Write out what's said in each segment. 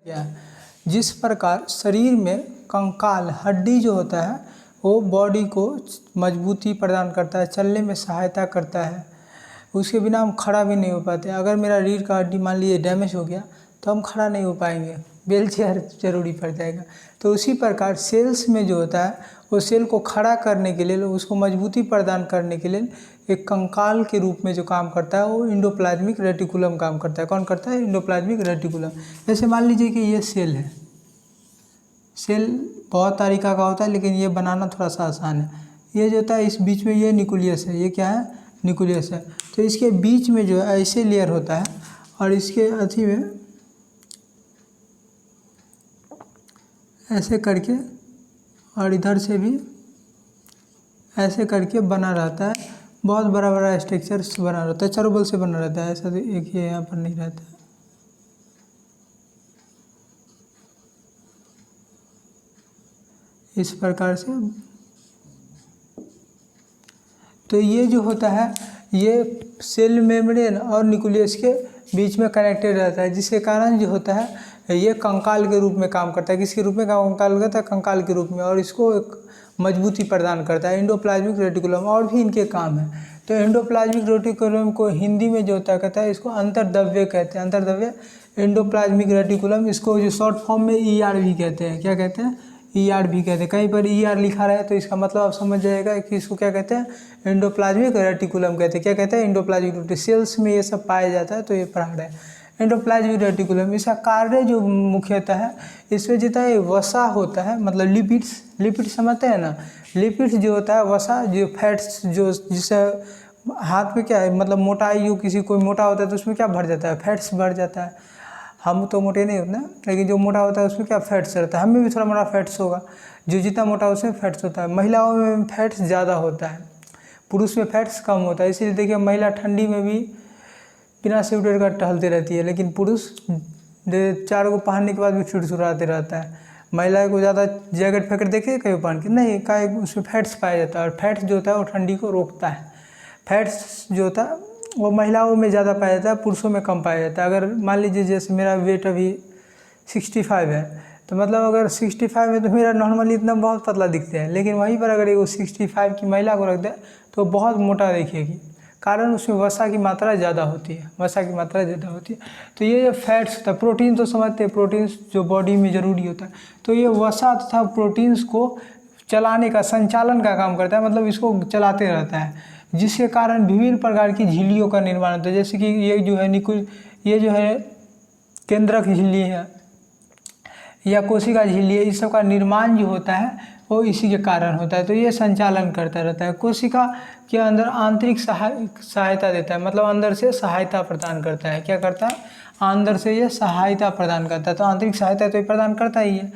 गया। जिस प्रकार शरीर में कंकाल हड्डी जो होता है वो बॉडी को मजबूती प्रदान करता है, चलने में सहायता करता है। उसके बिना हम खड़ा भी नहीं हो पाते। अगर मेरा रीढ़ का हड्डी मान लीजिए डैमेज हो गया तो हम खड़ा नहीं हो पाएंगे, व्हील चेयर जरूरी पड़ जाएगा। तो उसी प्रकार सेल्स में जो होता है वो सेल को खड़ा करने के लिए, उसको मजबूती प्रदान करने के लिए एक कंकाल के रूप में जो काम करता है वो एंडोप्लाज्मिक रेटिकुलम काम करता है। कौन करता है? Endoplasmic reticulum. जैसे मान लीजिए कि ये सेल है। सेल बहुत तरीका का होता है लेकिन ये बनाना थोड़ा सा आसान है। ये जो होता है इस बीच में ये न्यूक्लियस है। ये क्या है? न्यूक्लियस है। तो इसके बीच में जो है ऐसे लेयर होता है और इसके अथी में ऐसे करके और इधर से भी ऐसे करके बना रहता है। बहुत बड़ा बड़ा स्ट्रक्चर बना रहता है, चारों बल से बना रहता है। ऐसा तो एक ये यहाँ पर नहीं रहता है। इस प्रकार से तो ये जो होता है ये सेल मेम्ब्रेन और न्यूक्लियस के बीच में कनेक्टेड रहता है, जिसके कारण जो होता है ये कंकाल के रूप में काम करता है। किसके रूप में कंकाल करता है? कंकाल के रूप में। और इसको एक मजबूती प्रदान करता है एंडोप्लाज्मिक रेटिकुलम। और भी इनके काम है। तो एंडोप्लाज्मिक रेटिकुलम को हिंदी में जो होता है कहता है इसको अंतर्द्रव्य कहते हैं। अंतर्द्रव्य एंडोप्लाज्मिक रेटिकुलम, इसको जो शॉर्ट फॉर्म में ER भी कहते हैं। क्या कहते हैं? ER भी कहते हैं। कहीं पर ER लिखा रहे तो इसका मतलब आप समझ जाएगा कि इसको क्या कहते हैं? एंडोप्लाज्मिक रेटिकुलम कहते हैं। क्या कहते हैं? Endoplasmic reticulum. सेल्स में ये सब पाया जाता है तो ये पढ़ा रहे हैं एंडोप्लाज्मिक रेटिकुलम। इसका कार्य जो मुख्यतः है, इसमें जितना वसा होता है, मतलब लिपिड्स समझते हैं ना। लिपिड्स जो होता है वसा, जो फैट्स, जो जिसे हाथ में क्या है, मतलब मोटाई, जो किसी कोई मोटा होता है तो उसमें क्या भर जाता है? फैट्स भर जाता है। हम तो मोटे नहीं होते ना, लेकिन जो मोटा होता है उसमें क्या फैट्स रहता है। हमें भी थोड़ा मोटा फैट्स होगा। जो जितना मोटा उसमें फैट्स होता है। महिलाओं में फैट्स ज़्यादा होता है, पुरुष में फैट्स कम होता है। इसीलिए देखिए महिला ठंडी में भी बिना स्वेटर का टहलती रहती है, लेकिन पुरुष 4 को पहनने के बाद भी सुरसुराते रहता है। महिला को ज़्यादा जैकेट फैकेट देखे कहीं पहन के नहीं, का उसमें फैट्स पाया जाता है। और फैट्स जो होता है वो ठंडी को रोकता है। फैट्स जो होता है वो महिलाओं में ज़्यादा पाया जाता है, पुरुषों में कम पाया जाता है। अगर मान लीजिए जैसे मेरा वेट अभी 65 है, तो मतलब अगर 65 में तो मेरा नॉर्मली इतना बहुत पतला दिखते हैं, लेकिन वहीं पर अगर वो 65 की महिला को रख दे तो बहुत मोटा दिखेगी। कारण उसमें वसा की मात्रा ज़्यादा होती है। वसा की मात्रा ज़्यादा होती है। तो ये फैट्स होता है। प्रोटीन तो समझते हैं, प्रोटीन्स जो बॉडी में ज़रूरी होता है। तो ये वसा तथा प्रोटीन्स को चलाने का, संचालन का काम करता है, मतलब इसको चलाते रहता है, जिसके कारण विभिन्न प्रकार की झिल्लियों का निर्माण होता है। जैसे कि ये जो है ये जो है केंद्रक झिल्ली है या कोशिका झिल्ली है, इस सब का निर्माण जो होता है वो इसी के कारण होता है। तो ये संचालन करता रहता है। कोशिका के अंदर आंतरिक सहायता देता है, मतलब अंदर से सहायता प्रदान करता है। क्या करता है? अंदर से ये सहायता प्रदान करता है। तो आंतरिक सहायता तो ये प्रदान करता ही है।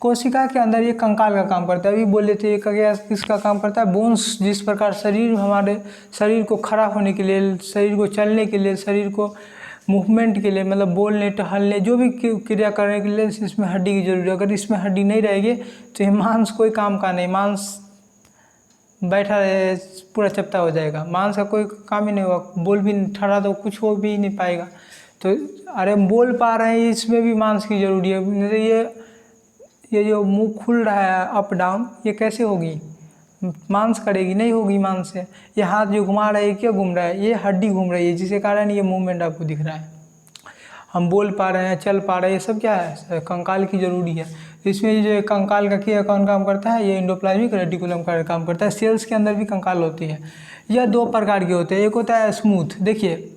कोशिका के अंदर ये कंकाल का काम करता है। अभी बोले थे किसका काम करता है? बोन्स। जिस प्रकार शरीर, हमारे शरीर को खड़ा होने के लिए, शरीर को चलने के लिए, शरीर को मूवमेंट के लिए, मतलब बोलने, टहलने, जो भी क्रिया करने के लिए इसमें हड्डी की जरूरत है। अगर इसमें हड्डी नहीं रहेगी तो ये मांस कोई काम का नहीं। मांस बैठा रहे पूरा चपटा हो जाएगा, मांस का कोई काम ही नहीं होगा। बोल भी ठहरा तो कुछ हो भी नहीं पाएगा। तो अरे हम बोल पा रहे हैं, इसमें भी मांस की जरूरी है। ये जो मुंह खुल रहा है अप डाउन, ये कैसे होगी? मांस करेगी? नहीं होगी मांस से। ये हाथ जो घुमा रहा है, क्या घूम रहा है? ये हड्डी घूम रही है, जिसके कारण ये मूवमेंट आपको दिख रहा है। हम बोल पा रहे हैं, चल पा रहे हैं, ये सब क्या है? कंकाल की जरूरी है। इसमें जो कंकाल का क्या कौन काम करता है? ये एंडोप्लाज्मिक रेटिकुलम का काम करता है। सेल्स के अंदर भी कंकाल होती है। यह 2 प्रकार के होते हैं। एक होता है स्मूथ। देखिए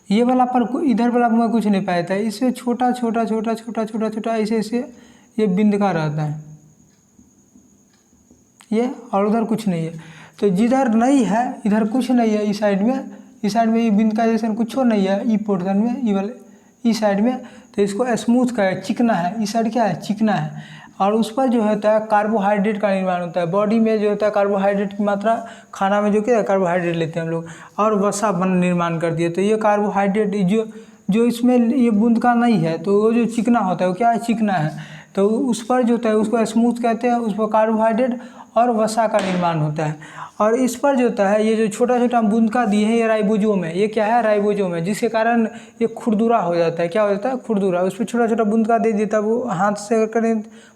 ये वाला पर इधर वाला में कुछ नहीं पाया था। इससे छोटा छोटा छोटा छोटा छोटा छोटा ऐसे ऐसे ये बिंद का रहता है ये, और उधर कुछ नहीं है। तो जिधर नहीं है इधर कुछ नहीं है, इस साइड में ये बिंद का जैसे कुछ नहीं है, ई पोर्शन में, ई वाले इस साइड में। तो इसको स्मूथ का है, चिकना है। इस साइड क्या है? चिकना है। और उस पर जो होता है कार्बोहाइड्रेट का निर्माण होता है। बॉडी में जो होता है कार्बोहाइड्रेट की मात्रा, खाना में जो क्या है कार्बोहाइड्रेट लेते हैं हम लोग, और वसा निर्माण कर दिए। तो ये कार्बोहाइड्रेट जो इसमें ये बूंद का नहीं है, तो वो जो चिकना होता है वो क्या है? चिकना है। तो उस पर जो होता है उसको स्मूथ कहते हैं। उस पर कार्बोहाइड्रेट और वसा का निर्माण होता है। और इस पर जो होता है ये जो छोटा छोटा बूंद का दिए हैं ये राइबोसोम है। ये क्या है? राइबोसोम है, जिसके कारण ये खुरदुरा हो जाता है। क्या हो जाता है? खुरदुरा। उस पर छोटा छोटा बूंद का दे देता है, वो हाथ से करें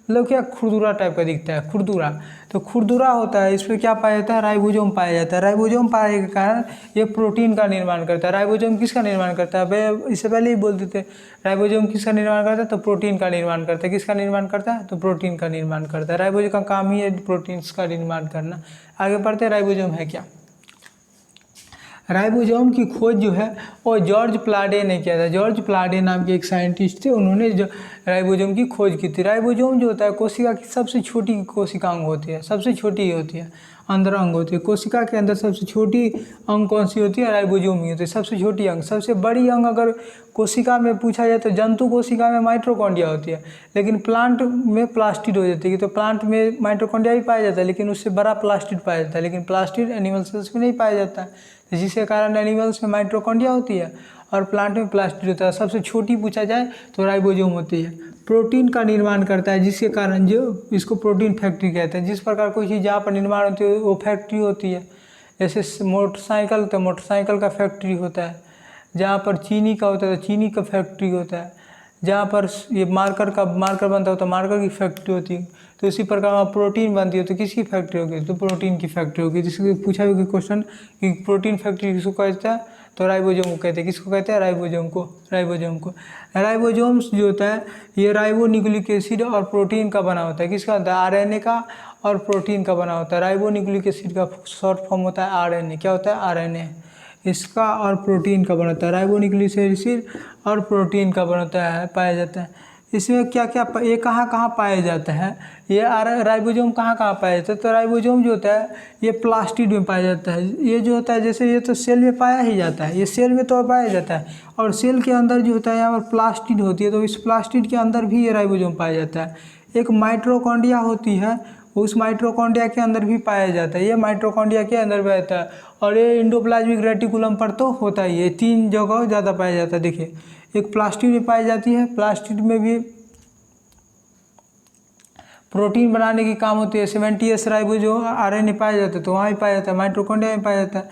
मतलब क्या खुरदुरा टाइप का दिखता है, खुरदुरा। तो खुरदुरा होता है, इस पर क्या पाया जाता है? राइबोसोम पाया जाता है। राइबोसोम पाने के कारण ये प्रोटीन का निर्माण करता है। राइबोसोम किसका निर्माण करता है? इससे पहले ही बोल देते, राइबोसोम किसका निर्माण करता है? तो प्रोटीन का निर्माण करता है। किसका निर्माण करता है? तो प्रोटीन का निर्माण करता है। राइबोसोम का काम ही है प्रोटीन्स का निर्माण करना। आगे बढ़ते हैं, राइबोसोम है क्या? राइबोसोम की खोज जो है वो जॉर्ज प्लाडे ने किया था। जॉर्ज प्लाडे नाम के एक साइंटिस्ट थे, उन्होंने जो राइबोसोम की खोज की थी। राइबोसोम जो होता है कोशिका की सबसे छोटी कोशिका अंग होती है, सबसे छोटी होती है, अंदर अंग होती है। कोशिका के अंदर सबसे छोटी अंग कौन सी होती है? राइबोसोम ही होती है, सबसे छोटी अंग। सबसे बड़ी अंग अगर कोशिका में पूछा जाए तो जंतु कोशिका में माइटोकॉन्ड्रिया होती है, लेकिन प्लांट में प्लास्टिड हो जाती है। तो प्लांट में माइटोकॉन्ड्रिया भी पाया जाता है, लेकिन उससे बड़ा प्लास्टिड पाया जाता है, लेकिन प्लास्टिड एनिमल सेल्स में नहीं पाया जाता है, जिसके कारण एनिमल्स में माइटोकॉन्ड्रिया होती है और प्लांट में प्लास्टिड होता है। सबसे छोटी पूछा जाए तो राइबोसोम होती है। प्रोटीन का निर्माण करता है, जिसके कारण जो इसको प्रोटीन फैक्ट्री कहते हैं। जिस प्रकार कोई चीज़ जहाँ पर निर्माण होती है वो फैक्ट्री होती है। जैसे मोटरसाइकिल, तो मोटरसाइकिल का फैक्ट्री होता है। जहाँ पर चीनी का होता है तो चीनी का फैक्ट्री होता है। जहाँ पर ये मार्कर बनता है तो मार्कर की फैक्ट्री होती है। तो इसी प्रकार प्रोटीन बनती है तो किसकी फैक्ट्री होगी? तो प्रोटीन की फैक्ट्री होगी। जिसको पूछा भी क्वेश्चन कि प्रोटीन फैक्ट्री किसको कहता है? तो राइबोसोम को कहते हैं। किसको कहते हैं? राइबोसोम को। राइबोसोम्स जो होता है ये राइबो न्यूक्लिक एसिड और प्रोटीन का बना होता है। किसका होता है? आरएनए का और प्रोटीन का बना होता है। राइबो न्यूक्लिक एसिड का शॉर्ट फॉर्म होता है आरएनए। क्या होता है? आरएनए। इसका और प्रोटीन का बनता है। राइबो न्यूक्लिक एसिड और प्रोटीन का बनता है, पाया जाता है। इसमें क्या क्या ये कहाँ कहाँ पाया जाता है? ये राइबोसोम कहाँ कहाँ पाया जाता है? तो राइबोसोम जो होता है ये प्लास्टिड में पाया जाता है। ये जो होता है जैसे ये तो सेल में पाया ही जाता है, ये सेल में तो पाया जाता है, और सेल के अंदर जो होता है यहाँ पर प्लास्टिड होती है, तो इस प्लास्टिड के अंदर भी ये राइबोसोम पाया जाता है। एक माइटोकॉन्ड्रिया होती है, उस माइटोकॉन्ड्रिया के अंदर भी पाया जाता है। ये माइटोकॉन्ड्रिया के अंदर पाया जाता है, और ये एंडोप्लाज्मिक रेटिकुलम पर तो होता ही है। 3 जगह ज़्यादा पाया जाता है। देखिए, एक प्लास्टिड में पाई जाती है, प्लास्टिड में भी प्रोटीन बनाने की काम होती है। 70S राइबो जो आरएनए पाया जाता है तो वहाँ भी पाया जाता है, माइटोकॉन्ड्रिया में पाया जाता है,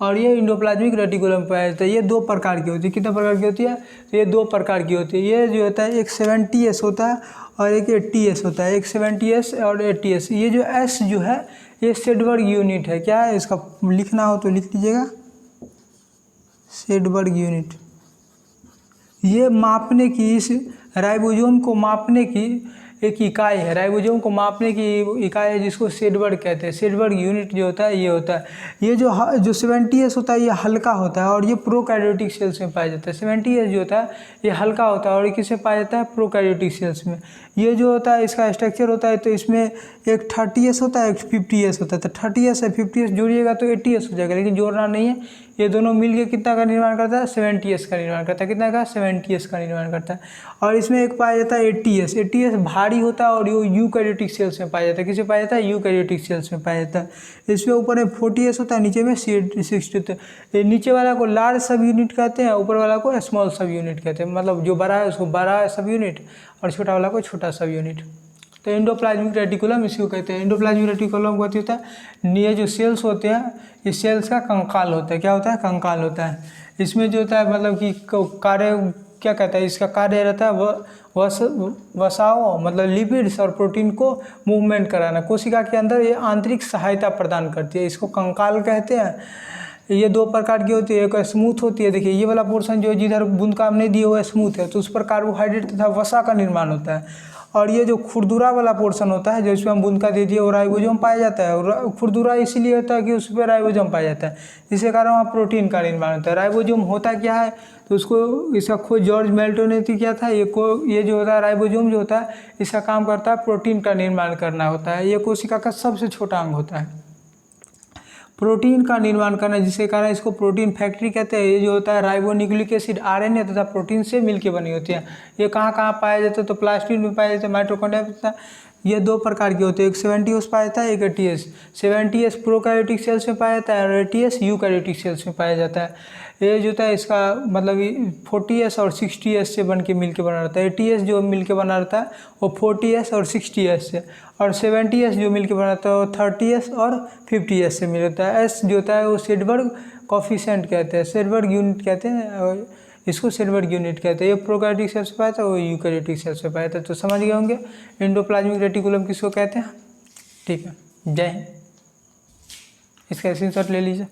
और ये एंडोप्लाज्मिक रेटिकुलम में पाया जाता है। ये 2 प्रकार की होती है। कितने प्रकार की होती है? तो ये 2 प्रकार की होती है। ये जो होता है एक 70S होता है और एक 80S होता है। एक 70S और 80S। ये जो S जो है ये सेडबर्ग यूनिट है। क्या है? इसका लिखना हो तो लिख लीजिएगा, सेडबर्ग यूनिट। ये मापने की, इस राइबोसोम को मापने की एक इकाई है। राइबोसोम को मापने की इकाई है जिसको सेडबर्ग कहते हैं। सेडबर्ग यूनिट जो होता है ये होता है। ये जो 70S होता है ये हल्का होता है और ये प्रोकैरियोटिक सेल्स में पाया जाता है। 70S जो होता है ये हल्का होता है और ये किसमें पाया जाता है? प्रोकैरियोटिक सेल्स में। ये जो होता है इसका स्ट्रक्चर होता है, तो इसमें एक 30S होता है, एक 50S होता है। तो 30S और 50S जोड़िएगा तो 80S हो जाएगा, लेकिन जोड़ना नहीं है। ये दोनों मिलके कितना का निर्माण करता है? 70S का निर्माण करता है। कितना का? 70S का निर्माण करता है। और इसमें एक पाया जाता है 80S। 80S भारी होता है और ये यूकैरियोटिक सेल्स में पाया जाता है। किसे पाया जाता है? यूकैरियोटिक सेल्स में पाया जाता है। इसमें ऊपर में 40S होता है, नीचे में 60 होता है। नीचे वाला को लार्ज सब यूनिट कहते हैं, ऊपर वाला को स्मॉल सब यूनिट कहते हैं। मतलब जो बड़ा है उसको बड़ा सब यूनिट और छोटा वाला को छोटा सब यूनिट। तो एंडोप्लाज्मिक रेटिकुलम इसको कहते हैं। एंडोप्लाज्मिक रेटिकुलम को होता है, ये जो सेल्स होते हैं ये सेल्स का कंकाल होता है। क्या होता है? कंकाल होता है। इसमें जो होता है मतलब कि कार्य क्या कहता है, इसका कार्य रहता है वसाओं मतलब लिपिड्स और प्रोटीन को मूवमेंट कराना। कोशिका के अंदर ये आंतरिक सहायता प्रदान करती है, इसको कंकाल कहते हैं। ये 2 प्रकार की होती है, एक स्मूथ होती है। देखिए ये वाला पोर्शन जो जिधर बूंद काम नहीं दिए हुआ स्मूथ है, तो उस पर कार्बोहाइड्रेट तथा वसा का निर्माण होता है। और ये जो खुरदुरा वाला पोर्शन होता है जो इसमें हम बूंद का दे दिए वो राइबोसोम पाया जाता है। और खुरदुरा इसीलिए होता है कि उस पर राइबोसोम पाया जाता है, जिसके कारण वहाँ प्रोटीन का निर्माण होता है। राइबोसोम होता क्या है? तो उसको इसका खोज जॉर्ज मेल्टन ने किया था। ये जो होता है राइबोसोम जो होता है इसका काम करता है प्रोटीन का निर्माण करना होता है। ये कोशिका का सबसे छोटा अंग होता है, प्रोटीन का निर्माण करना, जिसके कारण इसको प्रोटीन फैक्ट्री कहते हैं। ये जो होता है राइबो न्यूक्लिक एसिड आरएनए तथा प्रोटीन से मिलकर बनी होती है। ये कहाँ कहाँ पाया जाता है? तो प्लास्टिड में पाया जाता है, माइटोकॉन्ड्रिया में ये दो प्रकार के होते हैं, एक 70 पाया जाता है, एक 80s। 70s प्रोकैरियोटिक सेल्स में पाया जाता है और 80s यूकैरियोटिक सेल्स में पाया जाता है। ये जो होता है इसका मतलब 40s और 60s से बन के मिल के बना रहता है। 80s जो मिल के बना रहता है वो 40s और 60s से, और 70s जो मिल के बना रहता है वो 30s और 50s से मिल रहता है। एस जो होता है वो सेडबर्ग कॉफिशेंट कहते हैं, सेडबर्ग यूनिट कहते हैं, और इसको सेडबर्ग यूनिट कहते हैं। ये प्रोकैरियोटिक सेल्स में पाया था, वो यूकैरियोटिक सेल्स में पाया था। तो समझ गए होंगे एंडोप्लाज्मिक रेटिकुलम किसको कहते हैं। ठीक है, जय हिंद। इसका स्क्रीनशॉट ले लीजिए।